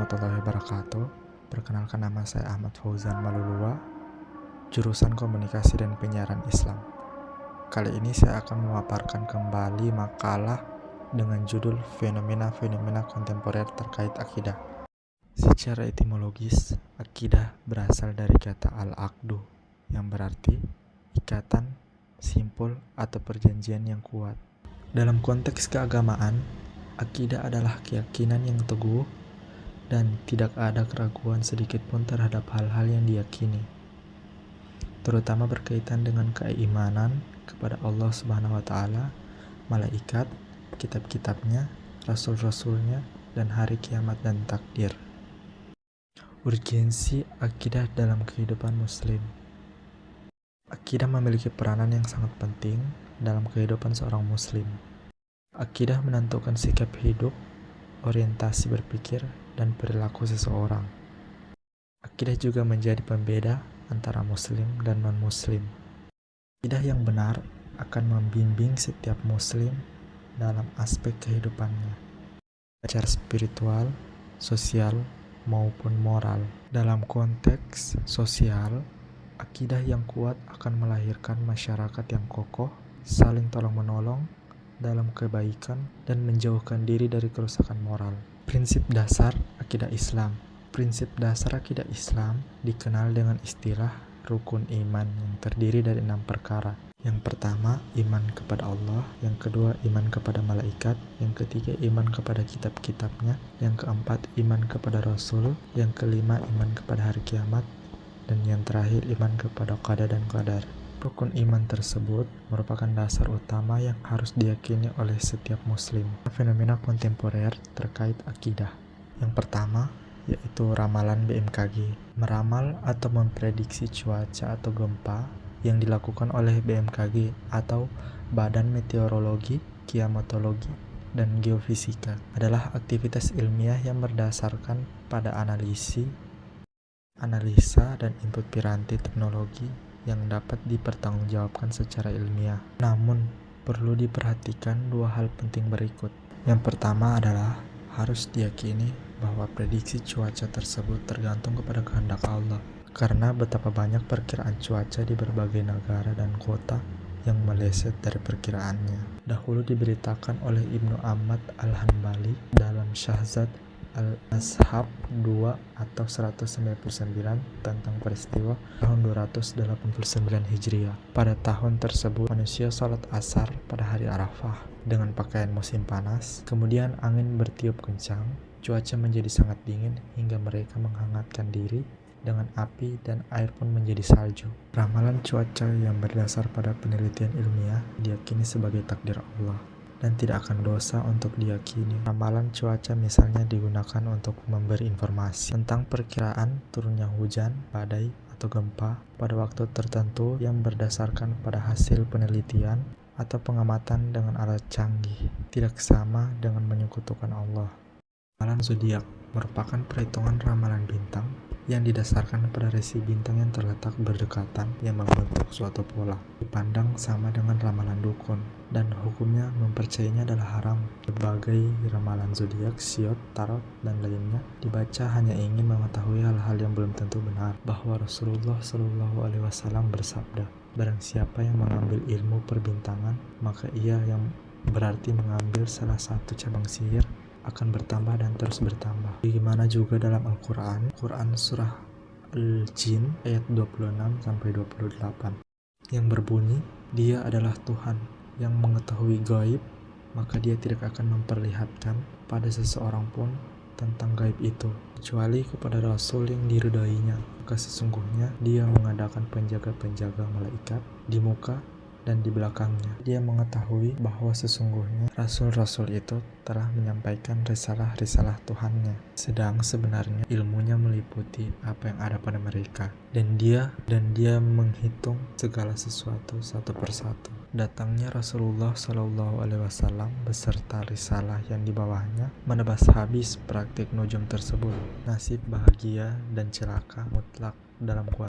warahmatullahi wabarakatuh. Perkenalkan, nama saya Ahmad Fauzan Malulua, jurusan Komunikasi dan Penyiaran Islam. Kali ini saya akan memaparkan kembali makalah dengan judul Fenomena-fenomena kontemporer terkait akidah. Secara etimologis, akidah berasal dari kata al-aqdu, yang berarti ikatan, simpul, atau perjanjian yang kuat. Dalam konteks keagamaan, akidah adalah keyakinan yang teguh dan tidak ada keraguan sedikit pun terhadap hal-hal yang diyakini, terutama berkaitan dengan keimanan kepada Allah Subhanahu wa Ta'ala, malaikat, kitab-kitabnya, rasul-rasulnya, dan hari kiamat dan takdir. Urgensi akidah dalam kehidupan Muslim. Akidah memiliki peranan yang sangat penting dalam kehidupan seorang Muslim. Akidah menentukan sikap hidup, orientasi berpikir, dan perilaku seseorang. Akidah juga menjadi pembeda antara Muslim dan non-Muslim. Akidah yang benar akan membimbing setiap Muslim dalam aspek kehidupannya, secara spiritual, sosial, maupun moral. Dalam konteks sosial, akidah yang kuat akan melahirkan masyarakat yang kokoh, saling tolong-menolong dalam kebaikan, dan menjauhkan diri dari kerusakan moral. Prinsip dasar akidah Islam. Prinsip dasar akidah Islam dikenal dengan istilah rukun iman yang terdiri dari 6 perkara. Yang pertama, iman kepada Allah. Yang kedua, iman kepada malaikat. Yang ketiga, iman kepada kitab-kitabnya. Yang keempat, iman kepada Rasul. Yang kelima, iman kepada hari kiamat. Dan yang terakhir, iman kepada qada dan qadar. Rukun iman tersebut merupakan dasar utama yang harus diyakini oleh setiap Muslim. Fenomena kontemporer terkait akidah. Yang pertama, yaitu ramalan BMKG. Meramal atau memprediksi cuaca atau gempa yang dilakukan oleh BMKG atau Badan Meteorologi, Klimatologi, dan Geofisika adalah aktivitas ilmiah yang berdasarkan pada analisa, dan input piranti teknologi yang dapat dipertanggungjawabkan secara ilmiah. Namun, perlu diperhatikan dua hal penting berikut. Yang pertama adalah harus diyakini bahwa prediksi cuaca tersebut tergantung kepada kehendak Allah, karena betapa banyak perkiraan cuaca di berbagai negara dan kota yang meleset dari perkiraannya. Dahulu diberitakan oleh Ibnu Ahmad Al-Hanbali dalam Syahzad Al-Ashab 2 atau 199 tentang peristiwa tahun 289 Hijriah. Pada tahun tersebut, manusia salat asar pada hari Arafah dengan pakaian musim panas. Kemudian angin bertiup kencang, cuaca menjadi sangat dingin hingga mereka menghangatkan diri dengan api dan air pun menjadi salju. Ramalan cuaca yang berdasar pada penelitian ilmiah diyakini sebagai takdir Allah dan tidak akan dosa untuk diyakini. Ramalan cuaca misalnya digunakan untuk memberi informasi tentang perkiraan turunnya hujan, badai, atau gempa pada waktu tertentu yang berdasarkan pada hasil penelitian atau pengamatan dengan alat canggih, tidak sama dengan menyekutukan Allah. Ramalan zodiak merupakan perhitungan ramalan bintang yang didasarkan pada rasi bintang yang terletak berdekatan yang membentuk suatu pola. Dipandang sama dengan ramalan dukun, dan hukumnya mempercayainya adalah haram. Berbagai ramalan zodiak, siot, tarot, dan lainnya dibaca hanya ingin mengetahui hal-hal yang belum tentu benar. Bahwa Rasulullah SAW bersabda, barang siapa yang mengambil ilmu perbintangan, maka ia yang berarti mengambil salah satu cabang sihir akan bertambah dan terus bertambah. Bagaimana juga dalam Al-Quran, surah Al-Jin ayat 26-28 yang berbunyi, dia adalah Tuhan yang mengetahui gaib, maka dia tidak akan memperlihatkan pada seseorang pun tentang gaib itu, kecuali kepada Rasul yang diridainya. Maka sesungguhnya dia mengadakan penjaga-penjaga malaikat di muka dan di belakangnya. Dia mengetahui bahwa sesungguhnya rasul-rasul itu telah menyampaikan risalah-risalah Tuhannya, sedang sebenarnya ilmunya meliputi apa yang ada pada mereka, dan dia menghitung segala sesuatu satu persatu. Datangnya Rasulullah SAW beserta risalah yang dibawahnya menebas habis praktik nujum tersebut. Nasib bahagia dan celaka mutlak dalam kuasa